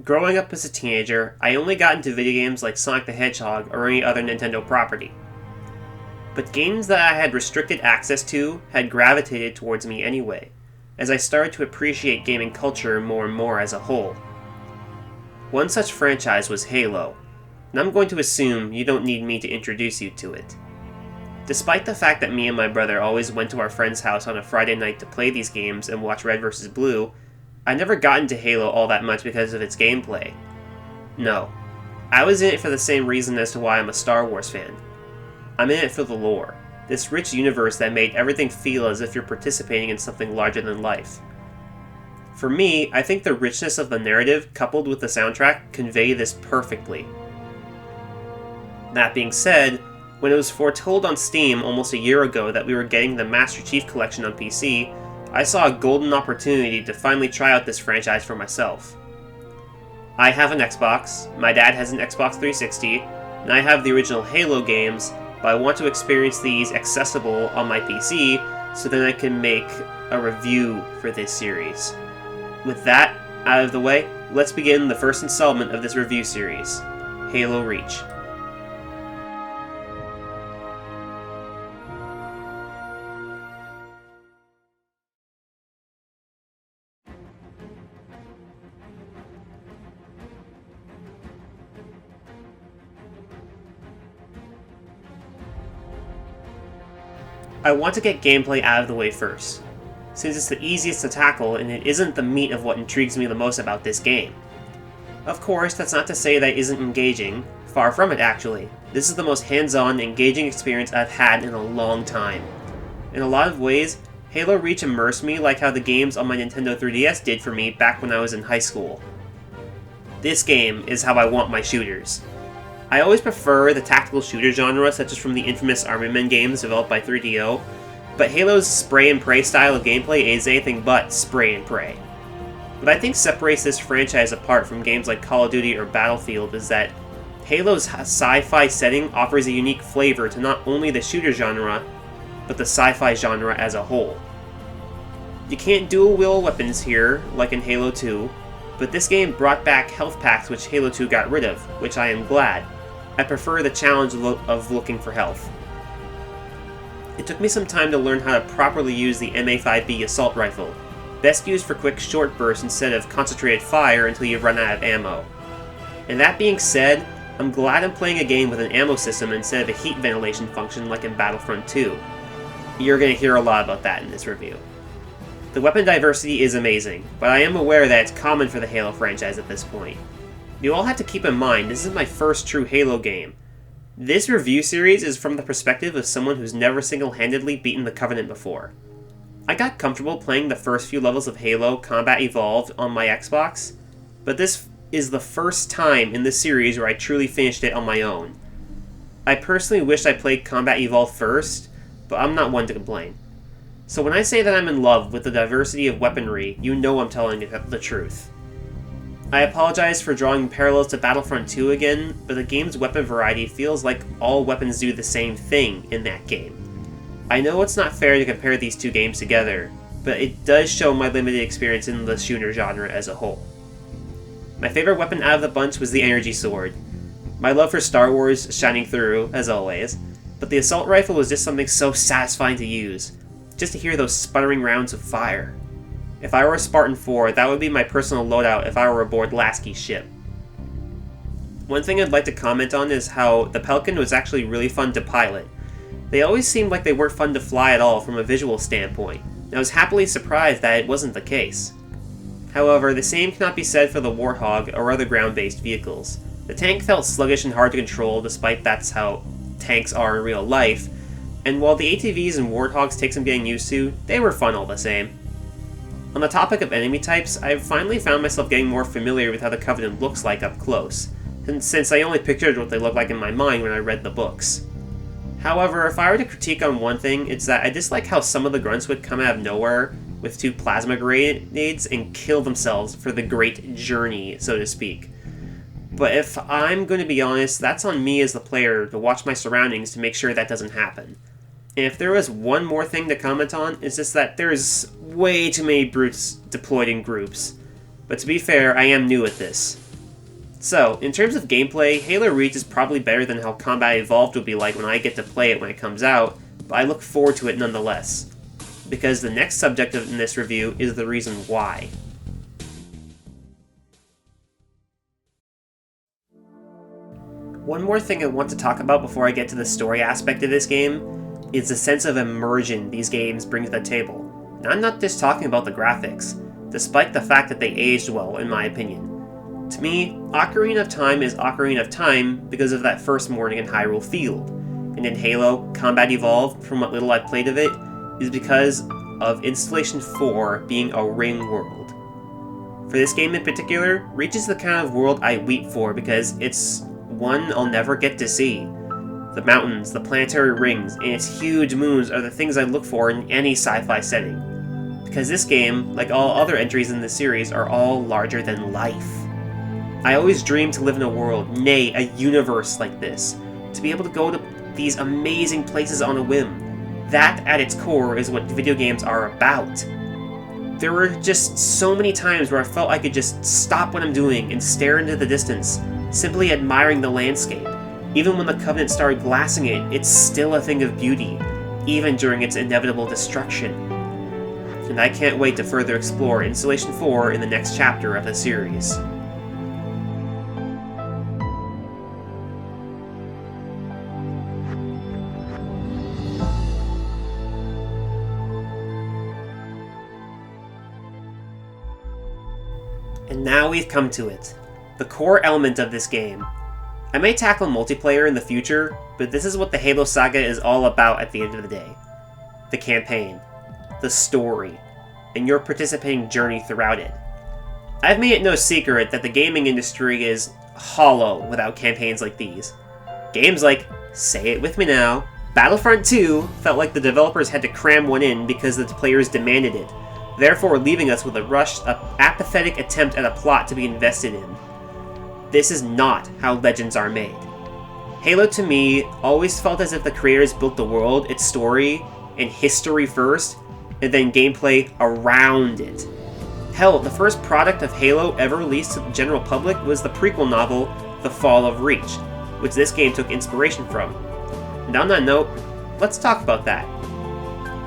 Growing up as a teenager, I only got into video games like Sonic the Hedgehog or any other Nintendo property. But games that I had restricted access to had gravitated towards me anyway, as I started to appreciate gaming culture more and more as a whole. One such franchise was Halo, and I'm going to assume you don't need me to introduce you to it. Despite the fact that me and my brother always went to our friend's house on a Friday night to play these games and watch Red vs. Blue, I never got into Halo all that much because of its gameplay. No, I was in it for the same reason as to why I'm a Star Wars fan. I'm in it for the lore, this rich universe that made everything feel as if you're participating in something larger than life. For me, I think the richness of the narrative coupled with the soundtrack convey this perfectly. That being said, when it was foretold on Steam almost a year ago that we were getting the Master Chief Collection on PC, I saw a golden opportunity to finally try out this franchise for myself. I have an Xbox, my dad has an Xbox 360, and I have the original Halo games, but I want to experience these accessible on my PC so that I can make a review for this series. With that out of the way, let's begin the first installment of this review series, Halo Reach. I want to get gameplay out of the way first, since it's the easiest to tackle and it isn't the meat of what intrigues me the most about this game. Of course, that's not to say that it isn't engaging, far from it actually. This is the most hands-on, engaging experience I've had in a long time. In a lot of ways, Halo Reach immersed me like how the games on my Nintendo 3DS did for me back when I was in high school. This game is how I want my shooters. I always prefer the tactical shooter genre, such as from the infamous Army Men games developed by 3DO, but Halo's spray and pray style of gameplay is anything but spray and pray. What I think separates this franchise apart from games like Call of Duty or Battlefield is that Halo's sci-fi setting offers a unique flavor to not only the shooter genre, but the sci-fi genre as a whole. You can't dual-wield weapons here, like in Halo 2, but this game brought back health packs which Halo 2 got rid of, which I am glad. I prefer the challenge of looking for health. It took me some time to learn how to properly use the MA5B assault rifle, best used for quick short bursts instead of concentrated fire until you run out of ammo. And that being said, I'm glad I'm playing a game with an ammo system instead of a heat ventilation function like in Battlefront 2. You're going to hear a lot about that in this review. The weapon diversity is amazing, but I am aware that it's common for the Halo franchise at this point. You all have to keep in mind, this is my first true Halo game. This review series is from the perspective of someone who's never single-handedly beaten the Covenant before. I got comfortable playing the first few levels of Halo Combat Evolved on my Xbox, but this is the first time in the series where I truly finished it on my own. I personally wish I played Combat Evolved first, but I'm not one to complain. So when I say that I'm in love with the diversity of weaponry, you know I'm telling the truth. I apologize for drawing parallels to Battlefront 2 again, but the game's weapon variety feels like all weapons do the same thing in that game. I know it's not fair to compare these two games together, but it does show my limited experience in the shooter genre as a whole. My favorite weapon out of the bunch was the energy sword. My love for Star Wars shining through, as always, but the assault rifle was just something so satisfying to use, just to hear those sputtering rounds of fire. If I were a Spartan 4, that would be my personal loadout if I were aboard Lasky's ship. One thing I'd like to comment on is how the Pelican was actually really fun to pilot. They always seemed like they weren't fun to fly at all from a visual standpoint, and I was happily surprised that it wasn't the case. However, the same cannot be said for the Warthog or other ground-based vehicles. The tank felt sluggish and hard to control, despite that's how tanks are in real life, and while the ATVs and Warthogs take some getting used to, they were fun all the same. On the topic of enemy types, I've finally found myself getting more familiar with how the Covenant looks like up close, since I only pictured what they look like in my mind when I read the books. However, if I were to critique on one thing, it's that I dislike how some of the grunts would come out of nowhere with 2 plasma grenades and kill themselves for the great journey, so to speak. But if I'm going to be honest, that's on me as the player to watch my surroundings to make sure that doesn't happen. And if there was one more thing to comment on, it's just that there's way too many brutes deployed in groups. But to be fair, I am new at this. So, in terms of gameplay, Halo Reach is probably better than how Combat Evolved will be like when I get to play it when it comes out, but I look forward to it nonetheless. Because the next subject in this review is the reason why. One more thing I want to talk about before I get to the story aspect of this game is the sense of immersion these games bring to the table. And I'm not just talking about the graphics, despite the fact that they aged well, in my opinion. To me, Ocarina of Time is Ocarina of Time because of that first morning in Hyrule Field. And in Halo, Combat Evolved, from what little I've played of it, is because of Installation 4 being a ring world. For this game in particular, Reach is the kind of world I weep for because it's one I'll never get to see. The mountains, the planetary rings, and its huge moons are the things I look for in any sci-fi setting. Because this game, like all other entries in the series, are all larger than life. I always dreamed to live in a world, nay, a universe like this. To be able to go to these amazing places on a whim. That, at its core, is what video games are about. There were just so many times where I felt I could just stop what I'm doing and stare into the distance, simply admiring the landscape. Even when the Covenant started glassing it, it's still a thing of beauty, even during its inevitable destruction. And I can't wait to further explore Installation 4 in the next chapter of the series. And now we've come to it. The core element of this game. I may tackle multiplayer in the future, but this is what the Halo saga is all about at the end of the day. The campaign, the story, and your participating journey throughout it. I've made it no secret that the gaming industry is hollow without campaigns like these. Games like, say it with me now, Battlefront 2 felt like the developers had to cram one in because the players demanded it, therefore leaving us with a rushed, apathetic attempt at a plot to be invested in. This is not how legends are made. Halo, to me, always felt as if the creators built the world, its story, and history first, and then gameplay around it. Hell, the first product of Halo ever released to the general public was the prequel novel, The Fall of Reach, which this game took inspiration from. And on that note, let's talk about that.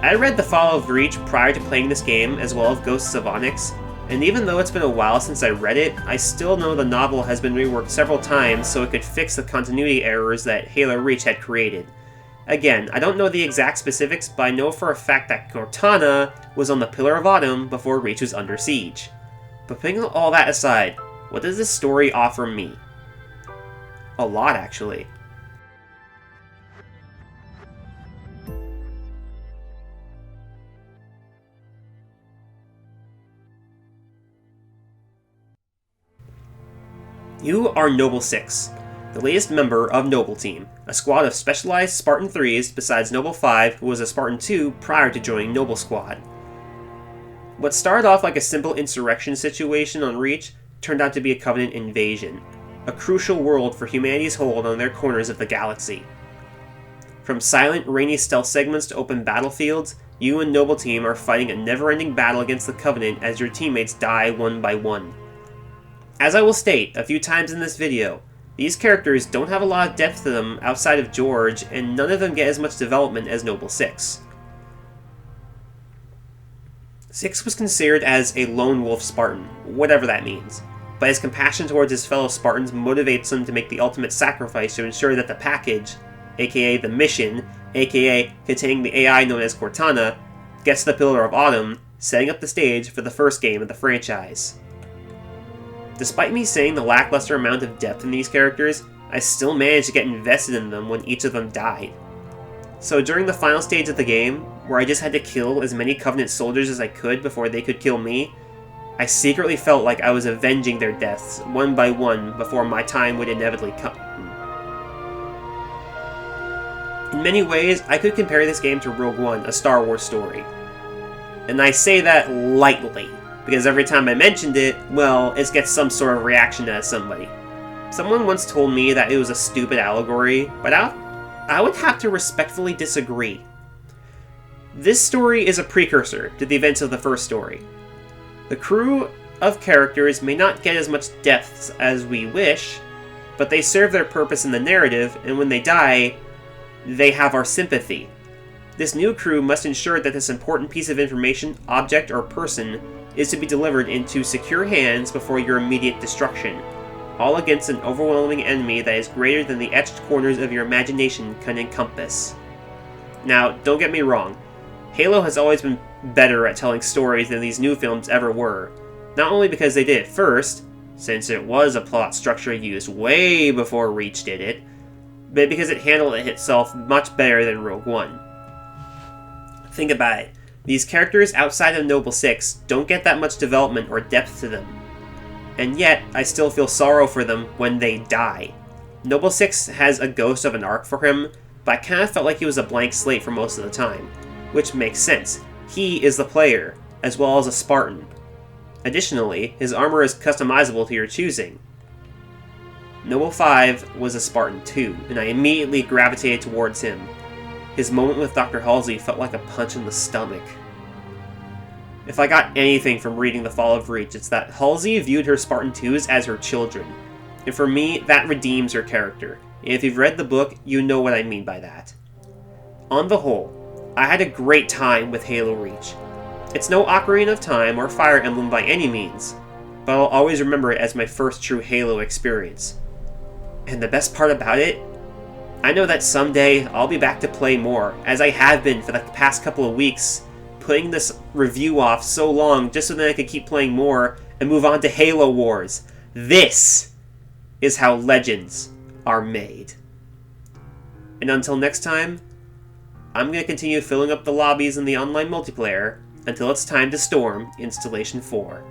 I read The Fall of Reach prior to playing this game, as well as Ghosts of Onyx, and even though it's been a while since I read it, I still know the novel has been reworked several times so it could fix the continuity errors that Halo Reach had created. Again, I don't know the exact specifics, but I know for a fact that Cortana was on the Pillar of Autumn before Reach was under siege. But putting all that aside, what does this story offer me? A lot, actually. You are Noble 6, the latest member of Noble Team, a squad of specialized Spartan 3s besides Noble 5, who was a Spartan 2 prior to joining Noble Squad. What started off like a simple insurrection situation on Reach turned out to be a Covenant invasion, a crucial world for humanity's hold on their corners of the galaxy. From silent, rainy stealth segments to open battlefields, you and Noble Team are fighting a never-ending battle against the Covenant as your teammates die one by one. As I will state a few times in this video, these characters don't have a lot of depth to them outside of George, and none of them get as much development as Noble 6. 6 was considered as a lone wolf Spartan, whatever that means, but his compassion towards his fellow Spartans motivates him to make the ultimate sacrifice to ensure that the package, aka the mission, aka containing the AI known as Cortana, gets to the Pillar of Autumn, setting up the stage for the first game of the franchise. Despite me saying the lackluster amount of depth in these characters, I still managed to get invested in them when each of them died. So during the final stage of the game, where I just had to kill as many Covenant soldiers as I could before they could kill me, I secretly felt like I was avenging their deaths one by one before my time would inevitably come. In many ways, I could compare this game to Rogue One, a Star Wars story. And I say that lightly, because every time I mentioned it, well, it gets some sort of reaction out of somebody. Someone once told me that it was a stupid allegory, but I would have to respectfully disagree. This story is a precursor to the events of the first story. The crew of characters may not get as much depth as we wish, but they serve their purpose in the narrative, and when they die, they have our sympathy. This new crew must ensure that this important piece of information, object, or person is to be delivered into secure hands before your immediate destruction, all against an overwhelming enemy that is greater than the etched corners of your imagination can encompass. Now, don't get me wrong, Halo has always been better at telling stories than these new films ever were, not only because they did it first, since it was a plot structure used way before Reach did it, but because it handled it itself much better than Rogue One. Think about it. These characters outside of Noble Six don't get that much development or depth to them. And yet, I still feel sorrow for them when they die. Noble Six has a ghost of an arc for him, but I kind of felt like he was a blank slate for most of the time. Which makes sense. He is the player, as well as a Spartan. Additionally, his armor is customizable to your choosing. Noble 5 was a Spartan too, and I immediately gravitated towards him. His moment with Dr. Halsey felt like a punch in the stomach. If I got anything from reading The Fall of Reach, it's that Halsey viewed her Spartan 2s as her children. And for me, that redeems her character. And if you've read the book, you know what I mean by that. On the whole, I had a great time with Halo Reach. It's no Ocarina of Time or Fire Emblem by any means, but I'll always remember it as my first true Halo experience. And the best part about it? I know that someday I'll be back to play more, as I have been for the past couple of weeks, putting this review off so long just so that I could keep playing more and move on to Halo Wars. This is how legends are made. And until next time, I'm going to continue filling up the lobbies in the online multiplayer until it's time to storm Installation 4.